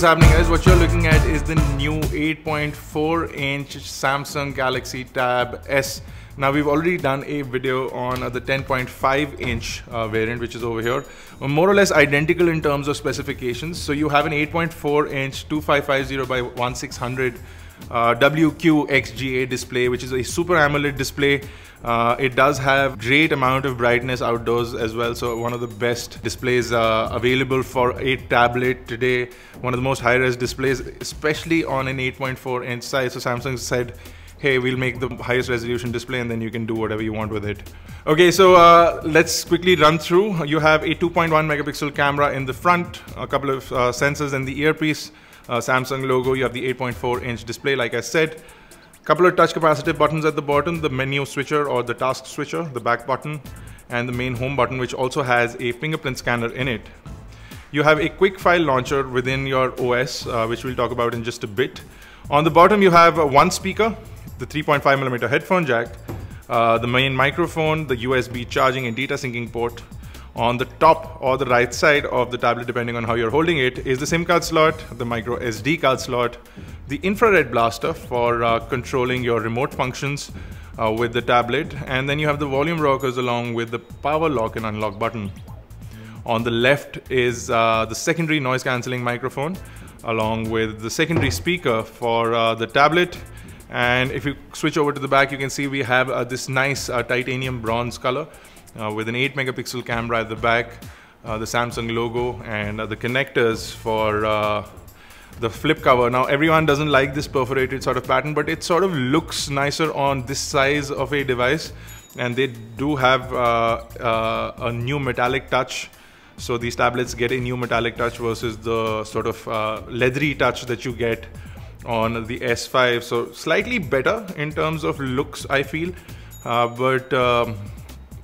What's happening, guys? What you're looking at is the new 8.4-inch Samsung Galaxy Tab S. Now, we've already done a video on the 10.5-inch variant, which is over here. More or less identical in terms of specifications. So you have an 8.4-inch 2550 by 1600 WQXGA display, which is a Super AMOLED display. It does have great amount of brightness outdoors as well, so one of the best displays available for a tablet today. One of the most high-res displays, especially on an 8.4-inch size. So Samsung said, hey, we'll make the highest resolution display and then you can do whatever you want with it. Okay, so let's quickly run through. You have a 2.1 megapixel camera in the front, a couple of sensors in the earpiece, Samsung logo. You have the 8.4-inch display, like I said. Couple of touch capacitive buttons at the bottom, the menu switcher or the task switcher, the back button, and the main home button, which also has a fingerprint scanner in it. You have a quick file launcher within your OS, which we'll talk about in just a bit. On the bottom, you have one speaker, the 3.5mm headphone jack, the main microphone, the USB charging and data syncing port. On the top or the right side of the tablet, depending on how you're holding it, is the SIM card slot, the micro SD card slot, the infrared blaster for controlling your remote functions with the tablet, and then you have the volume rockers along with the power lock and unlock button. On the left is the secondary noise cancelling microphone along with the secondary speaker for the tablet. And if you switch over to the back, you can see we have this nice titanium bronze color with an 8 megapixel camera at the back, the Samsung logo, and the connectors for the flip cover. Now, everyone doesn't like this perforated sort of pattern, but it sort of looks nicer on this size of a device, and they do have a new metallic touch. So these tablets get a new metallic touch versus the sort of leathery touch that you get on the S5. So slightly better in terms of looks, I feel, but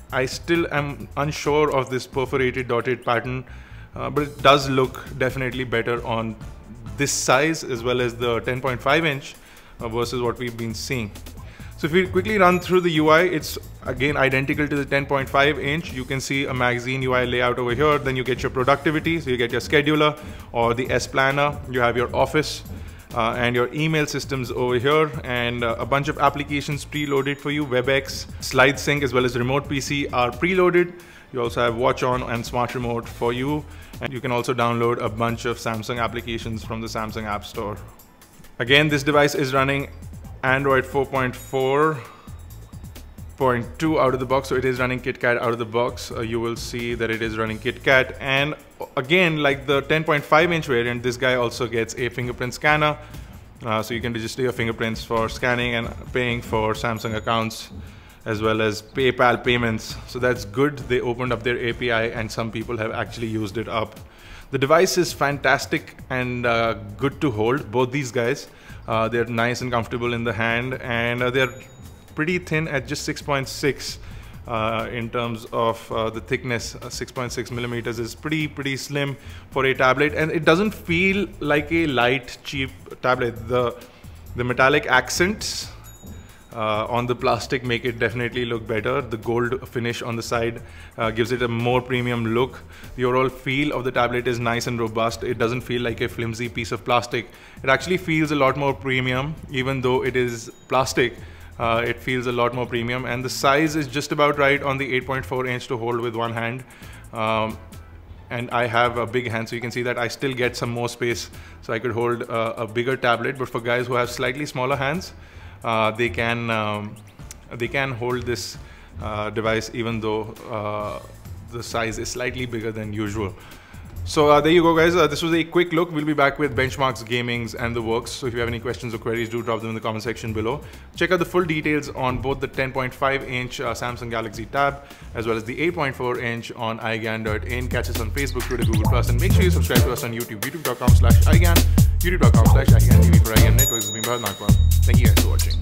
I still am unsure of this perforated dotted pattern, but it does look definitely better on this size as well as the 10.5-inch versus what we've been seeing. So if we quickly run through the UI, it's again identical to the 10.5-inch. You can see a magazine UI layout over here. Then you get your productivity, so you get your scheduler or the S Planner. You have your office and your email systems over here, and a bunch of applications preloaded for you. WebEx, Slide Sync, as well as Remote PC are preloaded. You also have Watch On and Smart Remote for you, and you can also download a bunch of Samsung applications from the Samsung App Store. Again, this device is running Android 4.4.2 out of the box, so it is running KitKat out of the box. You will see that it is running KitKat, and again, like the 10.5-inch variant, this guy also gets a fingerprint scanner, so you can register your fingerprints for scanning and paying for Samsung accounts as well as PayPal payments. So that's good. They opened up their API and some people have actually used it up. The device is fantastic and good to hold, both these guys. They're nice and comfortable in the hand, and they're pretty thin at just 6.6 in terms of the thickness. 6.6 millimeters is pretty slim for a tablet, and it doesn't feel like a light, cheap tablet. The metallic accents on the plastic make it definitely look better. The gold finish on the side gives it a more premium look. The overall feel of the tablet is nice and robust. It doesn't feel like a flimsy piece of plastic. It actually feels a lot more premium, even though it is plastic. It feels a lot more premium, and the size is just about right on the 8.4-inch to hold with one hand. And I have a big hand, so you can see that I still get some more space, so I could hold a bigger tablet. But for guys who have slightly smaller hands, they can hold this device even though the size is slightly bigger than usual. So there you go, guys. This was a quick look. We'll be back with benchmarks, gamings, and the works. So if you have any questions or queries, do drop them in the comment section below. Check out the full details on both the 10.5-inch Samsung Galaxy Tab as well as the 8.4-inch on iGyaan.in. Catch us on Facebook, Twitter, Google+, and make sure you subscribe to us on YouTube, youtube.com/iGyaan, youtube.com/iGyaan TV for iGyaan Networks. This has been Bharat Nagpal. Thank you guys for watching.